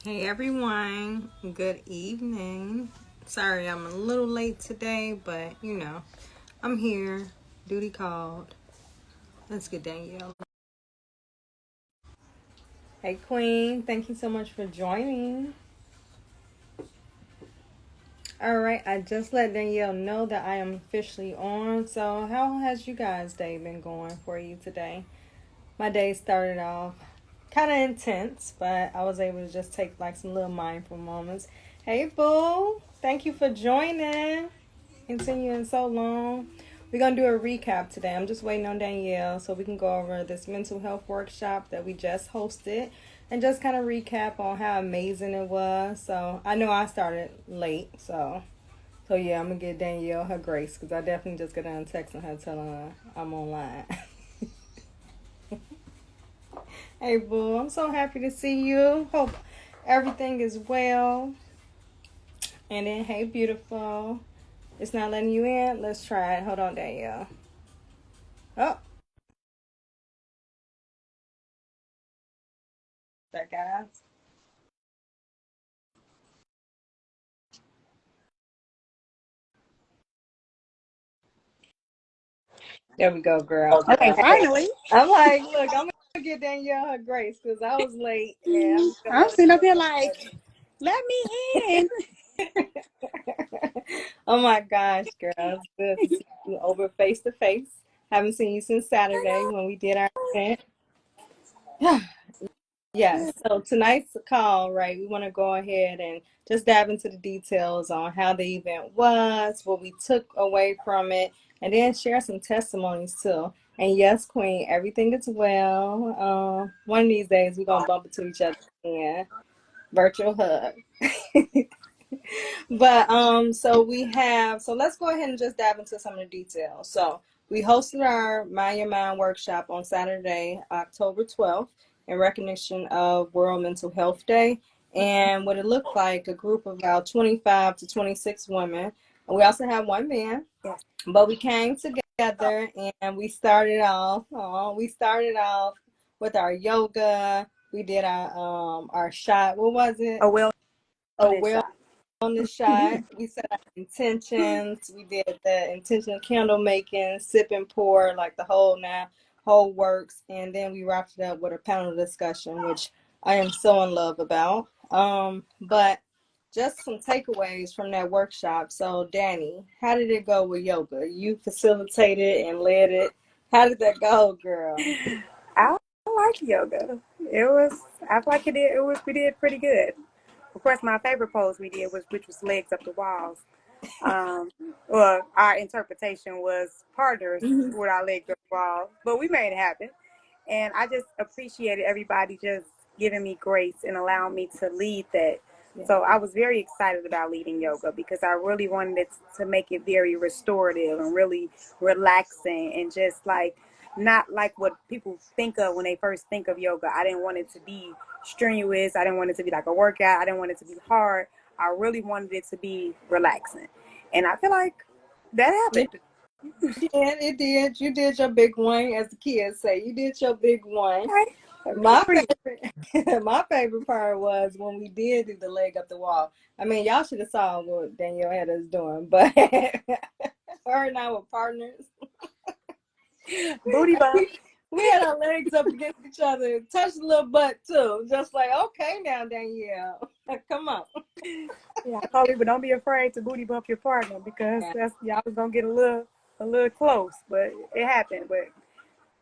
Hey everyone, good evening. Sorry I'm a little late today, but I'm here. Duty called. Let's get Danielle. Hey Queen, thank you so much for joining. Alright, I just let Danielle know that I am officially on. So how has you guys' day been going for you today? My day started off kind of intense, but I was able to just take like some little mindful moments. Hey Boo, thank you for joining. Continuing so long. We're going to do a recap today. I'm just waiting on Danielle so we can go over this mental health workshop that we just hosted and just kind of recap on how amazing it was. So I know I started late, so yeah, I'm going to give Danielle her grace because I definitely just got done texting her telling her I'm online. Hey, boo, I'm so happy to see you. Hope everything is well. And then, hey, beautiful. It's not letting you in. Let's try it. Hold on, Danielle. Oh, that guys. There we go, girl. Okay, Hey, finally. I'm like, look, I'm gonna get Danielle her grace because I was late and I'm just gonna I'm let sitting up here like, let me in. her. Oh my gosh, girl, it's good to see you over face to face. Haven't seen you since Saturday when we did our event. Yes. So tonight's call, right? We want to go ahead and just dive into the details on how the event was, what we took away from it, and then share some testimonies too. And yes, Queen, everything is well. One of these days we're gonna bump into each other again. Virtual hug. But so let's go ahead and just dive into some of the details. So we hosted our Mind Your Mind workshop on Saturday, October 12th, in recognition of World Mental Health Day. And what it looked like, a group of about 25 to 26 women. And we also had one man, Yes. but we came together and we started off with our yoga. We did our shot. What was it? A A wellness shot. on the shot. We set our intentions. We did the intentional candle making, sip and pour, like the whole works. And then we wrapped it up with a panel discussion, which I am so in love about. But just some takeaways from that workshop. So, Danny, how did it go with yoga? You facilitated and led it. How did that go, girl? I like yoga. I feel like we did pretty good. Of course, my favorite pose we did which was legs up the walls. Um, well, our interpretation was partners Mhm. with our legs up the wall, but we made it happen. And I just appreciated everybody just giving me grace and allowing me to lead that. Yeah. So I was very excited about leading yoga because I really wanted it to make it very restorative and really relaxing and just like not like what people think of when they first think of yoga. I didn't want it to be strenuous. I didn't want it to be like a workout. I didn't want it to be hard. I really wanted it to be relaxing. And I feel like that Yeah. happened. Yeah, it did. You did your big one, as the kids say. You did your big one. Okay. My Pretty. favorite, my favorite part was when we did do the leg up the wall. I mean, y'all should have saw what Danielle had us doing, but her and I were partners. Booty bump. We had our legs up against each other, touched a little butt too. Just like, okay, now Danielle, come on. Yeah, I told people don't be afraid to booty bump your partner because Yeah. that's y'all was gonna get a little close, but it happened. But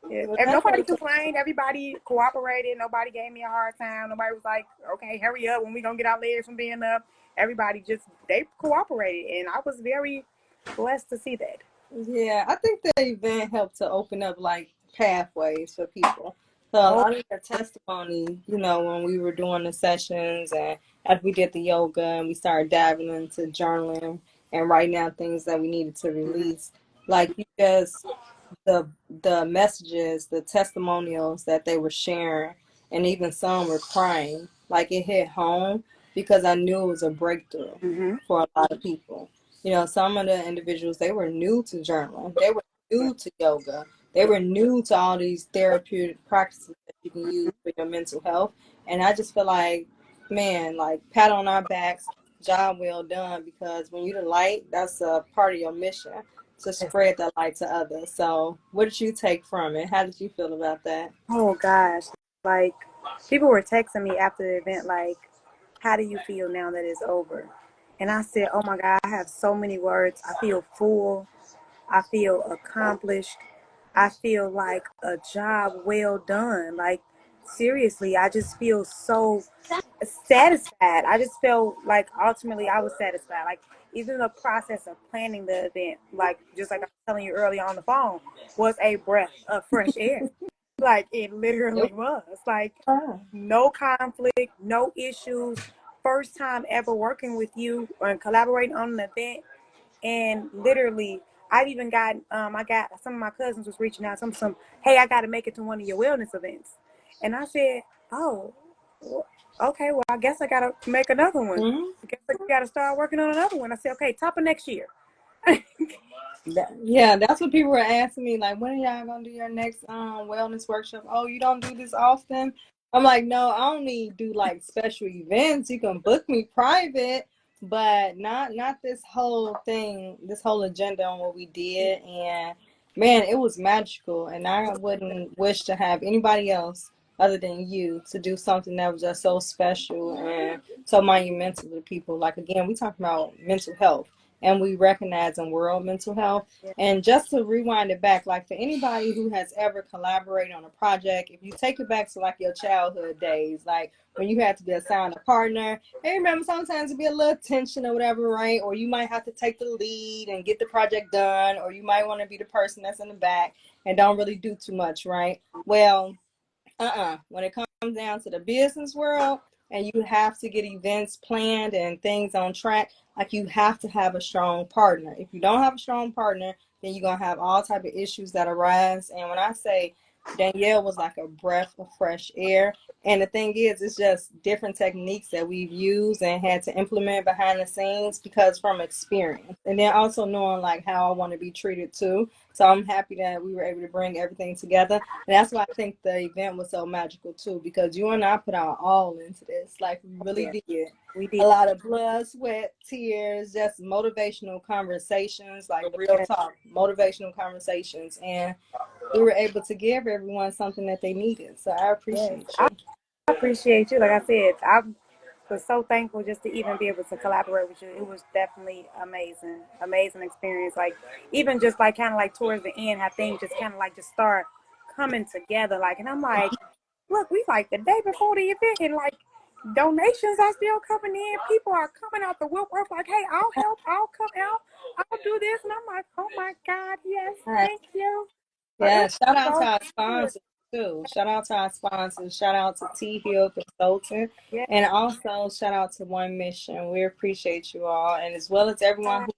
yeah, Well, and that's nobody what complained. Everybody cooperated. Nobody gave me a hard time. Nobody was like, "Okay, hurry up when we gonna get our legs from being up." Everybody just they cooperated, and I was very blessed to see that. Yeah, I think the event helped to open up like pathways for people. So a Oh, lot of their testimony, when we were doing the sessions and as we did the yoga and we started diving into journaling and writing out things that we needed to release, like you just the messages, the testimonials that they were sharing, and even some were crying. Like it hit home because I knew it was a breakthrough mm-hmm. for a lot of people. Some of the individuals, they were new to journaling, they were new to yoga, they were new to all these therapeutic practices that you can use for your mental health. And I just feel like, man, like pat on our backs, job well done. Because when you're the light, that's a part of your mission to spread that light to others. So, what did you take from it? How did you feel about that? Oh gosh, like people were texting me after the event, like, "How do you feel now that it's over?" And I said, "Oh my God, I have so many words. I feel full. I feel accomplished. I feel like a job well done. Like seriously, I just feel so satisfied. I just felt like ultimately I was satisfied. Like even the process of planning the event, like just like I was telling you earlier on the phone, was a breath of fresh air. Like it It literally was. Like was fun. no conflict, no issues. First time ever working with you or collaborating on an event, and literally I've even got I got some of my cousins was reaching out some hey, I got to make it to one of your wellness events, and I said, oh, well, okay, well I guess I got to make another one. Mhm. I guess I got to start working on another one. I said, okay, top of next year. Yeah, that's what people were asking me. Like, when are y'all gonna do your next wellness workshop? Oh, you don't do this often? I'm like, no, I only do like special events. You can book me private, but not this whole thing, this whole agenda on what we did. And man, it was magical. And I wouldn't wish to have anybody else other than you to do something that was just so special and so monumental to people. Like again, we talk about mental health and we recognize in world mental health. And just to rewind it back, like for anybody who has ever collaborated on a project, if you take it back to like your childhood days, like when you had to be assigned a partner, and remember sometimes it'd be a little tension or whatever, right? Or you might have to take the lead and get the project done, or you might want to be the person that's in the back and don't really do too much, right? Well, when it comes down to the business world and you have to get events planned and things on track, like you have to have a strong partner. If you don't have a strong partner, then you're gonna have all type of issues that arise. And when I say Danielle was like a breath of fresh air, and the thing is, it's just different techniques that we've used and had to implement behind the scenes because from experience, and then also knowing like how I want to be treated too. So I'm happy that we were able to bring everything together. And that's why I think the event was so magical too, because you and I put our all into this. Like we really Yeah, did. we A did. lot of blood, sweat, tears, just motivational conversations, like real Yeah, talk, motivational conversations. And we were able to give everyone something that they needed. So I yes. appreciate I you. appreciate you. Like I said, I was so thankful just to even be able to collaborate with you. It was definitely amazing, amazing experience. Like even just like kind of like towards the end, how things just kind of like just start coming together. Like, and I'm like, look, we like the day before the event, and like donations are still coming in. People are coming out the woodwork, like, hey, I'll help, I'll come out, I'll do this, and I'm like, oh my God, yes, thank you. It Yeah, was shout out to so our good. sponsors too. Shout out to our sponsors. Shout out to T Hill Consultant. Yeah, And also shout out to One Mission. We appreciate you all. And as well as everyone who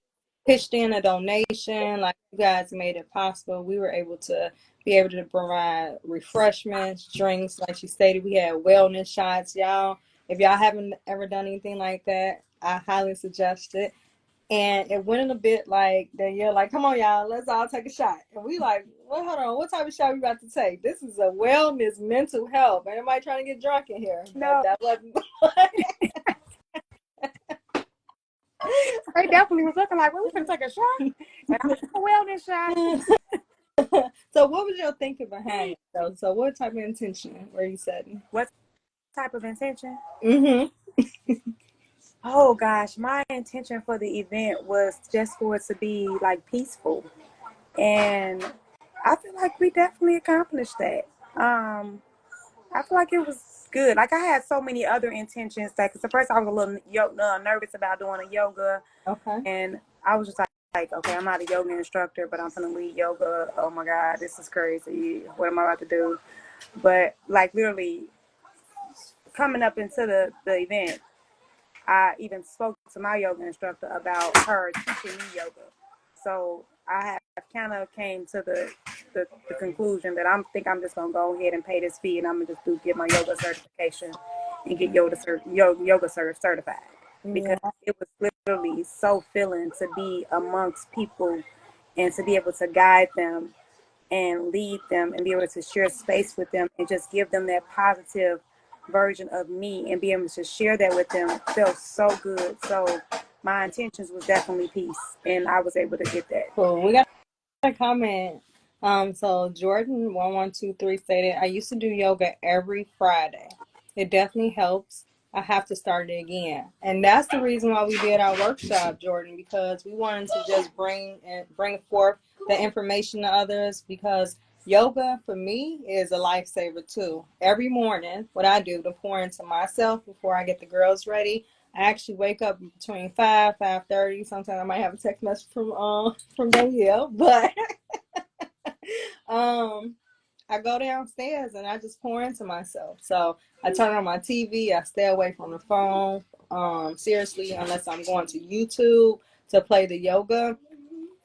pitched in a donation, like you guys made it possible. We were able to be able to provide refreshments, drinks, like she stated. We had wellness shots. Y'all, if y'all haven't ever done anything like that, I highly suggest it. And it went in a bit like Danielle, like, come on, y'all, let's all take a shot. And we like, well, hold on, what type of shot we about to take? This is a wellness, mental health. Anybody trying to get drunk in here? But no, that wasn't. they definitely was looking like, well, we gonna take a shot, and I'm like, a wellness shot. So, what was your thinking behind it, though? So, what type of intention were you setting? What type of intention? Mm-hmm. Oh gosh, my intention for the event was just for it to be like peaceful, and I feel like we definitely accomplished that. I feel like it was good. Like I had so many other intentions that, cause at first I was a little nervous about doing a yoga, Okay. and I was just like, okay, I'm not a yoga instructor, but I'm gonna lead yoga. Oh my God, this is crazy. What am I about to do? But like literally coming up into the event, I even spoke to my yoga instructor about her teaching me yoga. So I have kind of came to the conclusion that I'm just gonna go ahead and pay this fee, and I'm gonna just get my yoga certification and get yoga certified, because Yeah. it was literally so filling to be amongst people and to be able to guide them and lead them and be able to share space with them and just give them that positive version of me and be able to share that with them felt so good. So my intentions was definitely peace, and I was able to get that. Cool. We got a comment. So Jordan 1123 stated, I used to do yoga every Friday. It definitely helps. I have to start it again. And that's the reason why we did our workshop, Jordan, because we wanted to just bring forth the information to others, because yoga for me is a lifesaver too. Every morning, what I do to pour into myself before I get the girls ready, I actually wake up between 5:30. Sometimes I might have a text message from Danielle, but um I go downstairs and I just pour into myself. So I turn on my TV. I stay away from the phone. Seriously, unless I'm going to YouTube to play the yoga.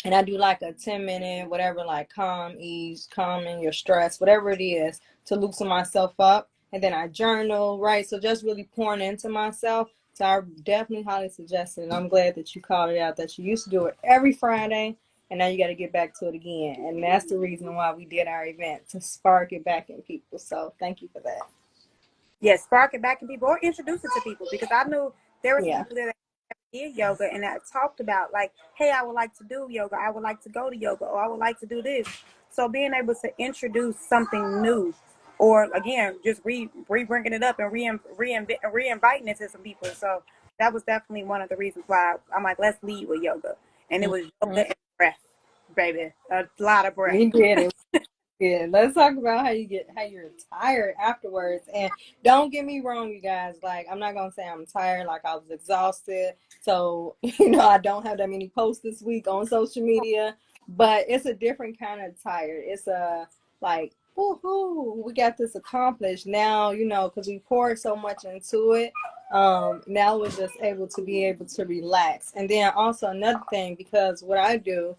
And I do like a 10-minute, whatever, like calm, ease, calming your stress, whatever it is, to loosen myself up. And then I journal, right? So just really pouring into myself. So I definitely highly suggest it. And I'm glad that you called it out, that you used to do it every Friday. And now you got to get back to it again. And that's the reason why we did our event, to spark it back in people. So thank you for that. Yes, spark it back in people or introduce it to people, because I knew there were some Yeah. people there that did yoga and I talked about like, hey, I would like to do yoga. I would like to go to yoga, or I would like to do this. So being able to introduce something new, or again, just bringing it up and re-inviting it to some people. So that was definitely one of the reasons why I'm like, let's lead with yoga. And it was Mhm. yoga and breath, baby. A lot of breath. We did it. Yeah, let's talk about how you're tired afterwards. And don't get me wrong, you guys. Like, I'm not gonna say I'm tired. Like, I was exhausted. So, I don't have that many posts this week on social media. But it's a different kind of tired. It's a like, woohoo, we got this accomplished now. Because we poured so much into it. Now we're just able to relax. And then also another thing, because what I do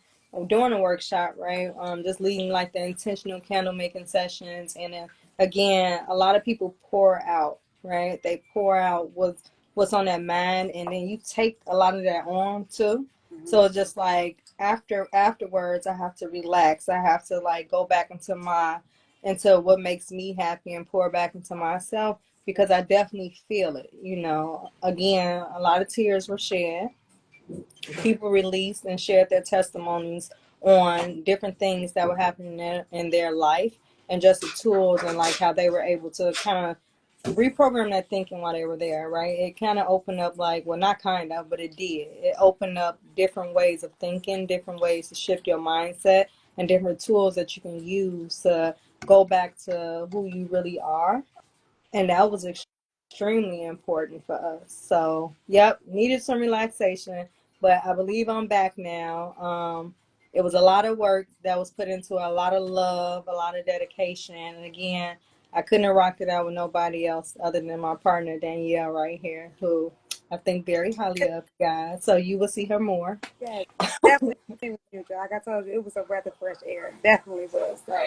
during a workshop, right? Just leading like the intentional candle making sessions, and then again, a lot of people pour out, right? They pour out what's on their mind, and then you take a lot of that on too. Mm-hmm. So just like afterwards, I have to relax. I have to like go back into what makes me happy and pour back into myself, because I definitely feel it. Again, a lot of tears were shed. People released and shared their testimonies on different things that were happening in their life, and just the tools, and like how they were able to kind of reprogram that thinking while they were there, right? It kind of opened up, like, well, not kind of, but it did. It opened up different ways of thinking, different ways to shift your mindset, and different tools that you can use to go back to who you really are. And that was extremely important for us. So, yep, needed some relaxation, but I believe I'm back now. It was a lot of work that was put into it, a lot of love, a lot of dedication. And again, I couldn't have rocked it out with nobody else other than my partner, Danielle, right here, who I think very highly of, guys. So you will see her more. Yes, definitely with you, girl. Like I told you, it was a breath of fresh air. Definitely was. So,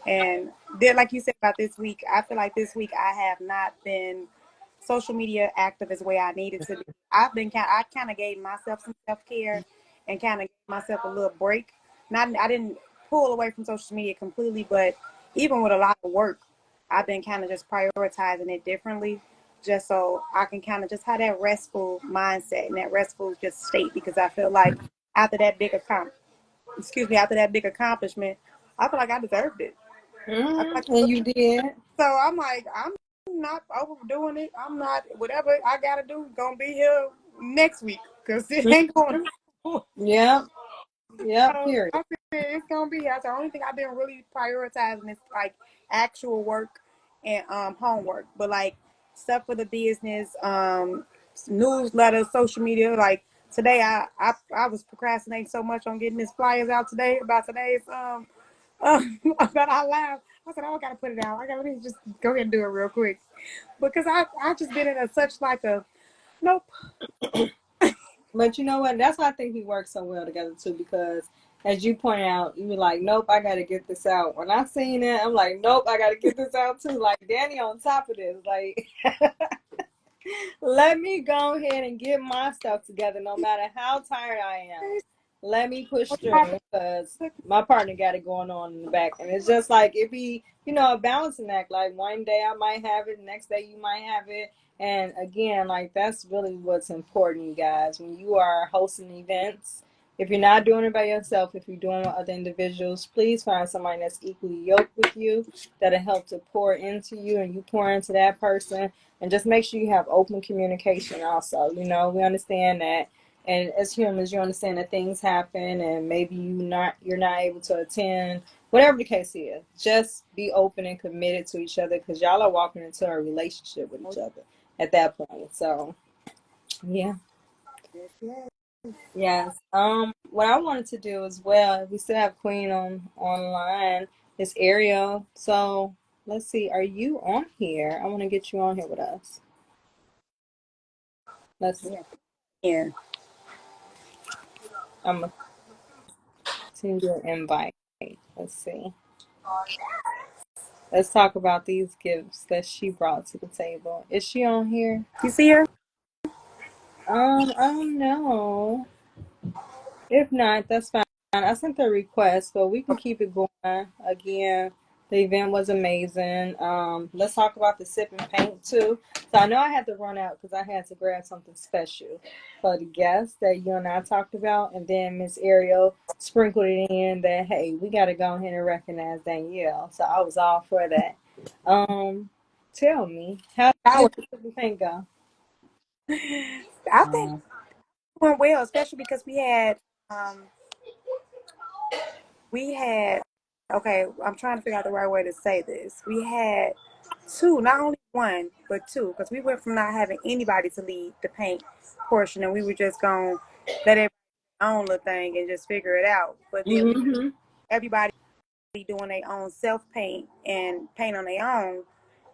and then, like you said about this week, I feel like this week I have not been social media active as way I needed to be. I kind of gave myself some self care and kind of gave myself a little break. Not, I didn't pull away from social media completely, but even with a lot of work, I've been kind of just prioritizing it differently, just so I can kind of just have that restful mindset and that restful just state, because I feel like after that after that big accomplishment, I feel like I deserved it. I feel like, And you did. so I'm like, I'm not overdoing it. I'm not, whatever I gotta do, gonna be here next week, because it ain't going. Yep. Yep. So Period. I said it's gonna be. That's the only thing I've been really prioritizing is like actual work and homework, but like stuff for the business, newsletters, social media. Like today, I was procrastinating so much on getting these flyers out today about today's about our live. I said, oh, I gotta put it out. I gotta, let me just go ahead and do it real quick, because I just been in a such like a nope. But you know what? That's why I think we work so well together too. Because as you point out, you were like, "Nope, I got to get this out." When I seen it, I'm like, "Nope, I got to get this out too." Like Danny on top of this, like, let me go ahead and get my stuff together, no matter how tired I am. let me push through because my partner got it going on in the back, and it's just like it be a balancing act. Like one day I might have it, the next day you might have it, and again, like that's really what's important, you guys. When you are hosting events, if you're not doing it by yourself, if you're doing it with other individuals, please find somebody that's equally yoked with you that'll help to pour into you and you pour into that person. And just make sure you have open communication also. We understand that, and as humans you understand that things happen and maybe you're not able to attend, whatever the case is. Just be open and committed to each other because y'all are walking into a relationship with each other at that point. So yeah. Yes, yes. Yes. What I wanted to do as well, we still have Queen online, is Ariel. So let's see, are you on here? I want to get you on here with us. Let's Yeah. Yeah. I'm gonna send you an invite. Let's see. Let's talk about these gifts that she brought to the table. Is she on here? You see her? I don't know. If not, that's fine. I sent the request, but we can keep it going. Again, the event was amazing. Let's talk about the sip and paint too. So I know I had to run out because I had to grab something special for the guests that you and I talked about, and then Miss Ariel sprinkled it in that hey, we got to go ahead and recognize Danielle. So I was all for that. Tell me, how I, did the sip and paint go? I think it went well, especially because um we had okay, I'm trying to figure out the right way to say this. We had two, not only one, but two, because we went from not having anybody to lead the paint portion, and we were just going to let everybody own the thing and just figure it out. But then Mm-hmm. everybody doing their own self paint and paint on their own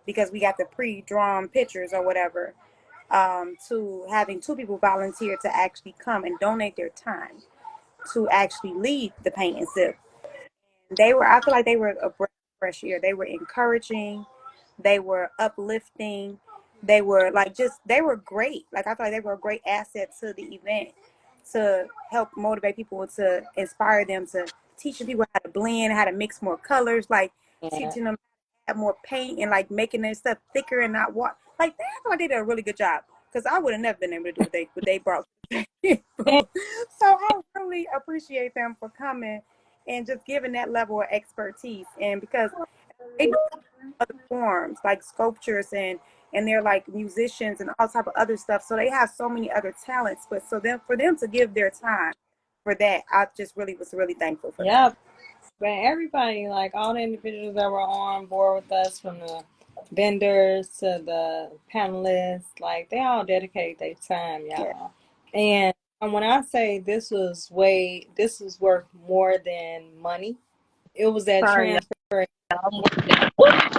because we got the pre-drawn pictures or whatever. To having two people volunteer to actually come and donate their time to actually lead the paint and sip. I feel like they were a breath of fresh air. They were encouraging, they were uplifting, they were they were great. Like I feel like they were a great asset to the event to help motivate people, to inspire them, to teaching people how to blend, how to mix more colors, like Yeah. teaching them how to have more paint and like making their stuff thicker and not what like they I feel like they did a really good job. Because I would have never been able to do what they brought. And, So I really appreciate them for coming and just giving that level of expertise. And because they do other forms like sculptures and they're like musicians and all type of other stuff. So they have so many other talents. But so then for them to give their time for that, I just really was really thankful for that. yeah, but everybody, like all the individuals that were on board with us, from the vendors to the panelists, like they all dedicated their time, Yeah. y'all. And when I say this was worth more than money. It was that Sorry, transfer. y'all.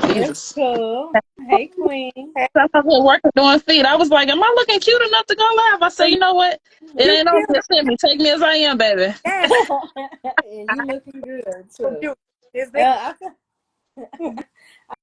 It's Jesus. cool. Hey, Queen. I was working doing feet. I was like, am I looking cute enough to go live? I said, you know what? It You ain't over. feel Send me. Take me as I am, baby. yes, And you I looking good so too. beautiful. Is that I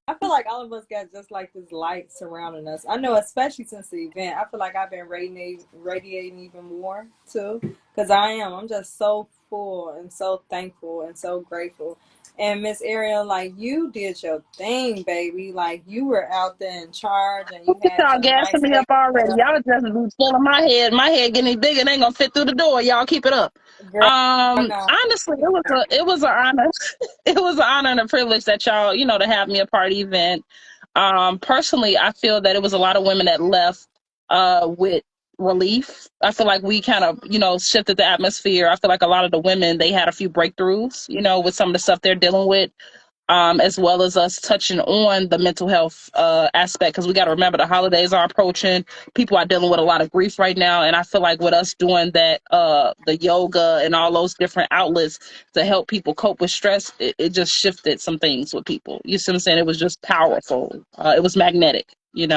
I feel like all of us got just like this light surrounding us. I know, especially since the event, I feel like I've been radiating even more too. Because I'm just so full and so thankful and so grateful. And Miss Ariel, like you did your thing, baby. Like you were out there in charge and you had Y'all your gassing nice me up already. makeup. Y'all just be filling my head. My head getting bigger. It ain't gonna fit through the door. Y'all keep it up. Girl, no. Honestly, it was an honor. It was an honor and a privilege that y'all, to have me a part of the event. Personally, I feel that it was a lot of women that left with relief. I feel like we kind of, shifted the atmosphere. I feel like a lot of the women, they had a few breakthroughs, with some of the stuff they're dealing with, as well as us touching on the mental health aspect, because we got to remember the holidays are approaching. People are dealing with a lot of grief right now, and I feel like with us doing that, the yoga and all those different outlets to help people cope with stress, it just shifted some things with people. You see what I'm saying? It was just powerful. It was magnetic. Yeah,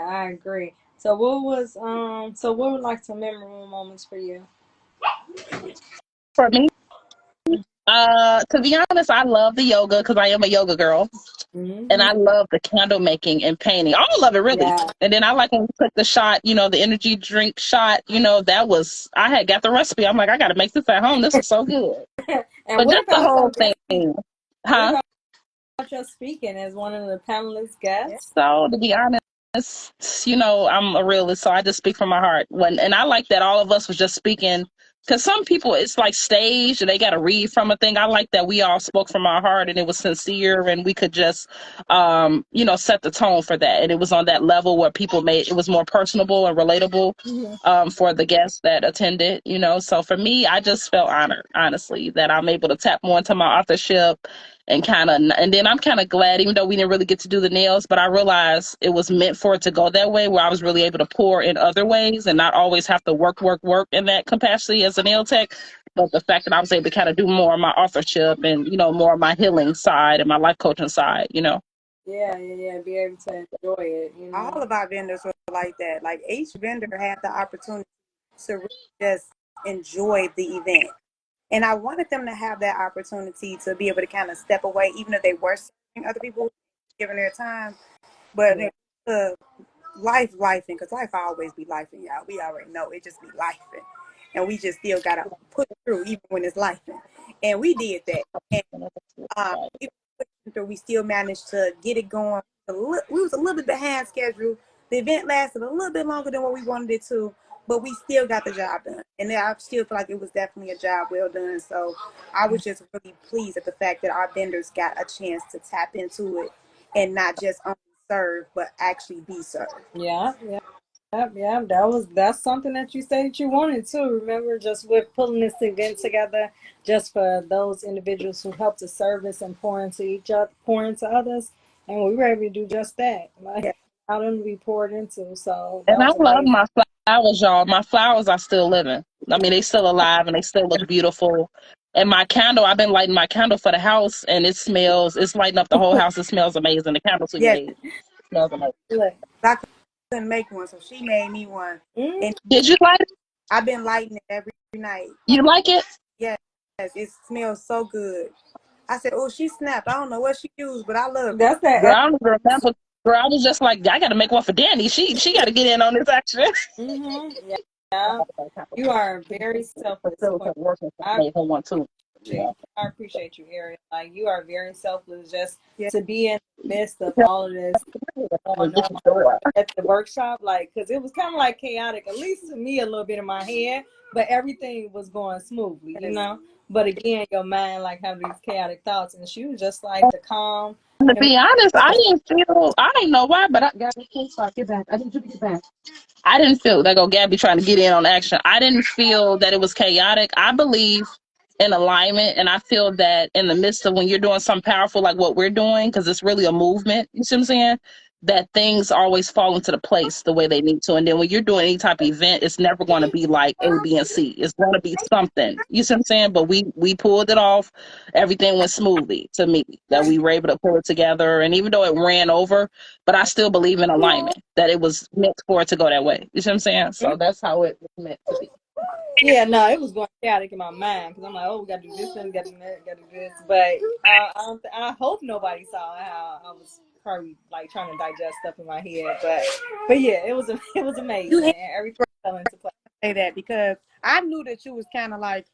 I agree. So what were like some memorable moments for you? For me, To be honest, I love the yoga because I am a yoga girl. And Mm-hmm. I love the candle making and painting. All of it really. Yeah. And then I like when we took the shot, the energy drink shot, that was I had got the recipe. I'm like, I gotta make this at home. This is so good. And But what just the about whole your speaking? thing. What Huh? about your speaking as one of the panelist Yeah. guests? So to be honest, I'm a realist, so I just speak from my heart. And I like that all of us was just speaking because some people it's like staged and they got to read from a thing. I like that we all spoke from our heart and it was sincere and we could just, set the tone for that. And it was on that level where people made it was more personable and relatable. Mm-hmm. For the guests that attended, so for me, I just felt honored, honestly, that I'm able to tap more into my authorship and then I'm kind of glad, even though we didn't really get to do the nails, but I realized it was meant for it to go that way, where I was really able to pour in other ways and not always have to work in that capacity as a nail tech. But the fact that I was able to kind of do more of my authorship and, more of my healing side and my life coaching side. Yeah, yeah, yeah. Be able to enjoy it, All of our vendors were like that. Like each vendor had the opportunity to really just enjoy the event. And I wanted them to have that opportunity to be able to kind of step away, even if they were serving other people, giving their time. But Yeah. life, because life always be life, and y'all. We already know it just be life, and we just still gotta push through even when it's life. And we did that. And even though we still managed to get it going. We was a little bit behind schedule. The event lasted a little bit longer than what we wanted it to, but we still got the job done. And I still feel like it was definitely a job well done. So I was just really pleased at the fact that our vendors got a chance to tap into it and not just only serve, but actually be served. Yeah, yeah. Yep, yeah, that's something that you said you wanted to. Remember, just with pulling this event together, just for those individuals who help to service and pour into each other, pour into others, and we were able to do just that. Yeah. Like how them be poured into. So that And I was love amazing. my flowers, y'all. My flowers are still living. I mean, they still alive and they still look beautiful. And my candle, I've been lighting my candle for the house, and it's lighting up the whole house. It smells amazing. The candles we Yes. made smells amazing. Look, I couldn't make one, so she made me one. mm, And Did you like it? I've been lighting it every night. You like it? Yes, it smells so good. I said, oh, she snapped. I don't know what she used, but I love it. that's that. Girl, I don't even remember. Girl, I was just like, I got to make one for Danny. She got to get in on this action. Yeah, yeah. You are a very selfless queen. Working, so I I made her one too. appreciate Yeah. you. I appreciate you, Ariel. Like you are very selfless, just Yeah. to be in the midst of all of this going on at the workshop, like, because it was kind of like chaotic, at least to me, a little bit in my head, but everything was going smoothly, But again, your mind like have these chaotic thoughts, and she was just like the calm. To And be honest, I didn't know why, but Gabby, please stop, get back. I need you to get back. I didn't feel like, oh, Gabby trying to get in on action. I didn't feel that it was chaotic. I believe in alignment, and I feel that in the midst of when you're doing something powerful like what we're doing, because it's really a movement, you see what I'm saying? That things always fall into the place the way they need to. And then when you're doing any type of event, it's never going to be like A, B, and C. It's going to be something. You see what I'm saying? But we pulled it off. Everything went smoothly to me. That we were able to pull it together. And even though it ran over, but I still believe in alignment, that it was meant for it to go that way. You see what I'm saying? So that's how it was meant to be. yeah, no, it was going chaotic in my mind because I'm like, oh, we got to do this, we got to do that, got to do this. But I hope nobody saw how I was probably like trying to digest stuff in my head. But yeah, it was You amazing, had and everything fell into place. to say that because I knew that you was kind of like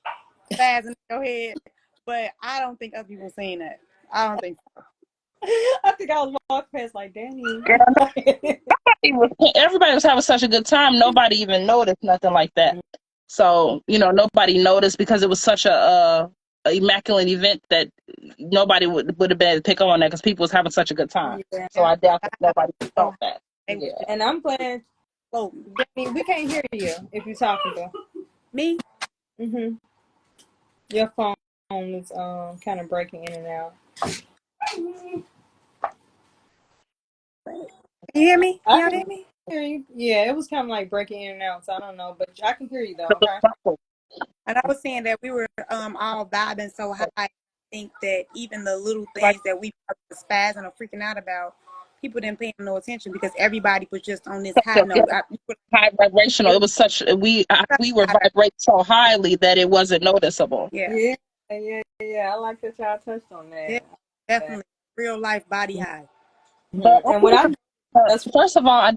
spazzing in your head, but I don't think other people seen that. I don't think so. I think I was walking past like Danny. Everybody was having such a good time. Nobody even noticed nothing like that. So, nobody noticed because it was such a immaculate event that nobody would have been able to pick up on that because people was having such a good time. Yeah. So I doubt that nobody felt that. They was Yeah. just And I'm glad. floating. Danny, we can't hear you if you're talking to. Me? Your phone is kind of breaking in and out. Can you hear me? Can I y'all can hear me? hear you. Yeah, it was kind of like breaking in and out, so I don't know, but I can hear you though. Okay. And I was saying that we were all vibing so high. I think that even the little things that we were spazzing or freaking out about, people didn't pay no attention because everybody was just on this high note. High vibrational. It was such we were vibrating so highly that it wasn't noticeable. Yeah. Yeah, yeah. I like that y'all touched on Yeah, that. definitely real life body high. But I And what think, I that's first of all, I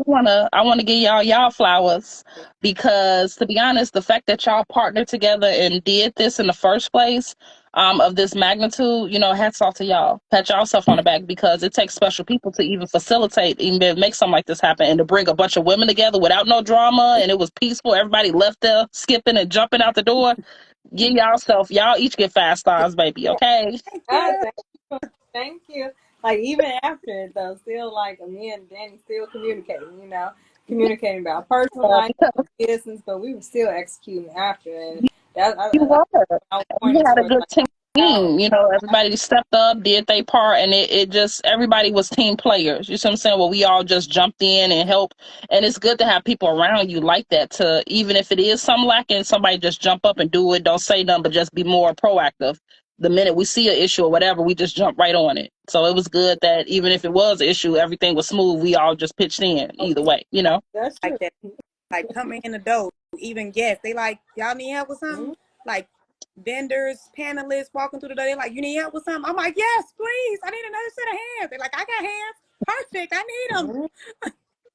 want to give y'all flowers because, to be honest, the fact that y'all partnered together and did this in the first place, of this magnitude, hats off to y'all. Pat yourself on the back because it takes special people to even facilitate, even make something like this happen, and to bring a bunch of women together without no drama, and it was peaceful. Everybody left there skipping and jumping out the door. Give y'all each get 5 stars, baby. Okay. Thank ah, you. thank you. Like even after it though, still like me and Danny still communicating, communicating about personal life, Because business, but we were still executing after and that you that's were. what I was You pointing had a towards good like team. how Everybody stepped up, did their part, and it just everybody was team players. You see what I'm saying? Well, we all just jumped in and helped, and it's good to have people around you like that. To even if it is some lacking, somebody just jump up and do it. Don't say nothing, but just be more proactive. The minute we see an issue or whatever, we just jump right on it. So it was good that even if it was an issue, everything was smooth. We all just pitched in either way. that's Like true. that. Like coming in the door, even guests, they like, y'all need help with something? Like vendors, panelists walking through the door, they like, you need help with something? I'm like, yes, please. I need another set of hands. They're like, I got hands. Perfect. I need them. Mhm.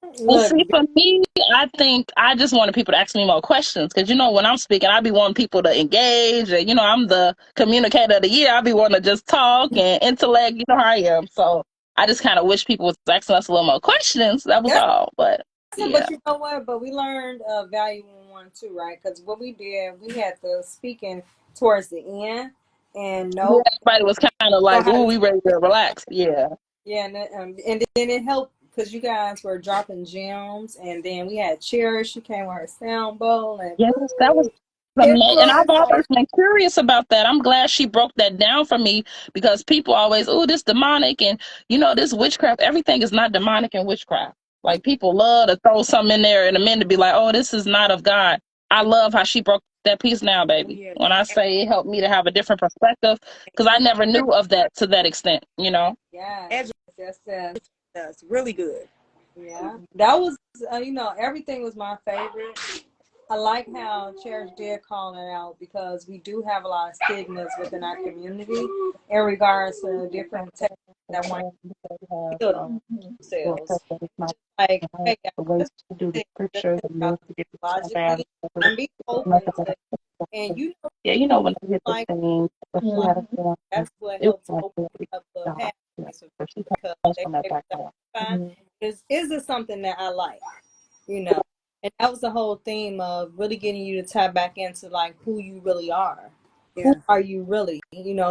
Well, Look, see, for me, I think I just wanted people to ask me more questions because, when I'm speaking, I be wanting people to engage. And, I'm the communicator of the year. I be wanting to just talk and intellect. You know how I am. So I just kind of wish people was asking us a little more questions. That was that's all. But yeah, but you know what? But we learned value in one too, right? Because what we did, we had the speaking towards the end, and yeah, no, everybody was kind of know like, how "Ooh, to we ready to relax." Yeah. yeah, and then it helped because you guys were dropping gems, and then we had Cherish. She came with her sound bowl, and Yes, that was it amazing. And I've was always like been curious about that. I'm glad she broke that down for me because people always, oh, this demonic and this witchcraft. Everything is not demonic and witchcraft. Like people love to throw something in there and a minute to be like, oh, this is not of God. I love how she broke that piece down, Oh, baby. yeah. When I say it helped me to have a different perspective, because I never knew of that to that extent. yes, Educate yes. us really good. Yeah, that was everything was my favorite. I like how Cherish did call it out because we do have a lot of stigmas within our community in regards to different techniques that want to heal themselves. Like, hey, guys, let's take this about logically and be open to, and what you like, that's what helps open up the pathways for people because they able to identify is this something that I like, you know. And that was the whole theme of really getting you to tap back into like who you really are. Who Yeah. are you really?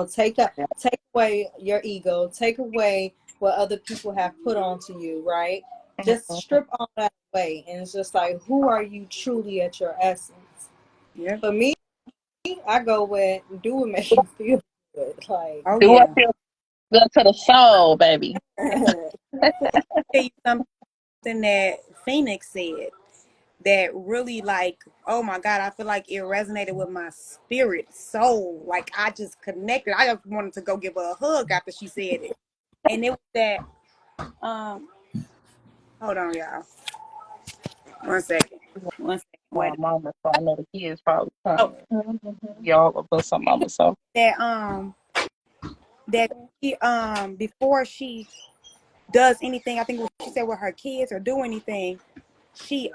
Take away your ego, take away what other people have put onto you, right? Just strip all that away and it's just like who are you truly at your essence? Yeah. For me, I go with do what makes you feel good. Like Oh, Do what yeah. feels good to the soul, baby. Tell you something that Phoenix said that really like, oh my God, I feel like it resonated with my spirit, soul. Like I just connected. I just wanted to go give her a hug after she said it. And it was that, um, hold on, y'all. One second. One second. Wait. Mama, so I know the kids probably Oh, coming. Y'all of us some mama, so that that she before she does anything, I think what she said with her kids or do anything, she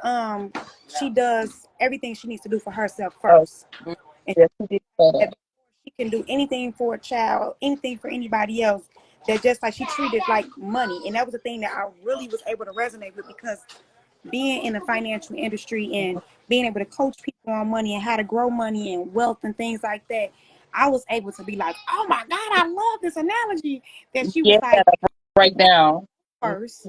she does everything she needs to do for herself oh first. And yes, she did say that that. before she can do anything for a child, anything for anybody else, that just like she treated like money. And that was the thing that I really was able to resonate with because being in the financial industry and being able to coach people on money and how to grow money and wealth and things like that, I was able to be like, oh my God, I love this analogy that she was Yeah, like, break down. first,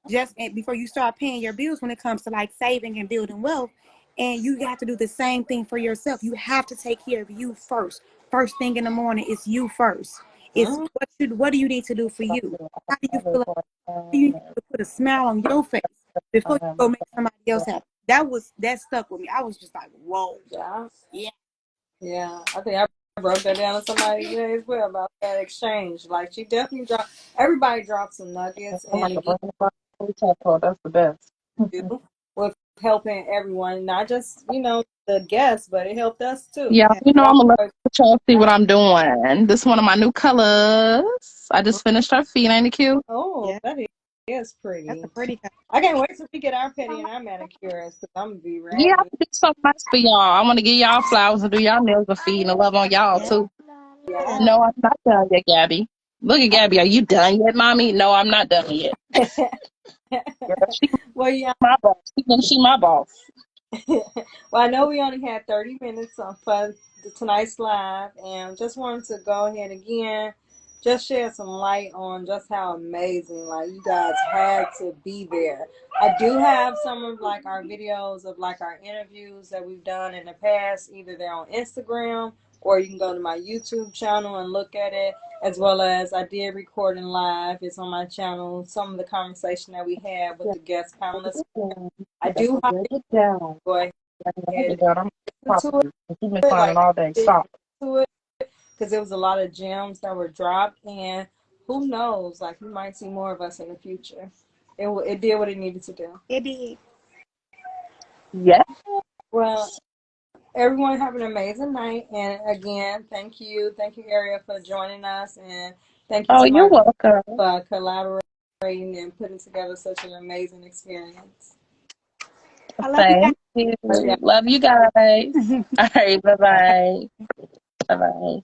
just before you start paying your bills when it comes to like saving and building wealth. And you have to do the same thing for yourself. You have to take care of you first. First thing in the morning, it's you first. It's mhm. what do you need to do for you? How do you feel? How do you need to put a smile on your face before you go make somebody else happy? That stuck with me. I was just like, whoa, Yeah. yeah, Yeah, I think I broke that down to somebody today as well about that exchange. Like she definitely dropped. Everybody dropped some nuggets, I'm like a and break. That's the best. do with helping everyone, not just, the guests, but it helped us too. Yeah, Yeah. you know Y'all I'm gonna let are- y'all see what I'm doing. This one of my new colors. I just finished her feet. Ain't it cute? Oh, Yeah. that is That's a pretty. pretty color. I can't wait till we get our pedi and our manicures because I'm gonna be Yeah, I ready. can do something nice for y'all. I want to give y'all flowers and do y'all nails and feet and love on y'all Yeah. too. Yeah. No, I'm not done yet, Gabby. Look at Gabby. Are you done yet, mommy? No, I'm not done yet. Girl, she Well, yeah. my boss. She my boss. Well, I know we only had 30 minutes for tonight's live, and just wanted to go ahead again, just shed some light on just how amazing, like, you guys had to be there. I do have some of like our videos of like our interviews that we've done in the past. Either they're on Instagram or you can go to my YouTube channel and look at it. As well as I did recording live. It's on my channel. Some of the conversation that we had with the guest panelists. I do highly Good job. go ahead Good and job. I'm listen to proud of you. You've been it, clowning like all day. dig Stop. into it, because there was a lot of gems that were dropped, and who knows, like you might see more of us in the future. It did what it needed to do. It did. Yeah. Well, everyone have an amazing night, and again, thank you, Ariel, for joining us, and thank you Oh, to you're my welcome. for collaborating and putting together such an amazing experience. I love you guys. Thank you. But yeah. Love you guys. All right. Bye bye. Bye bye.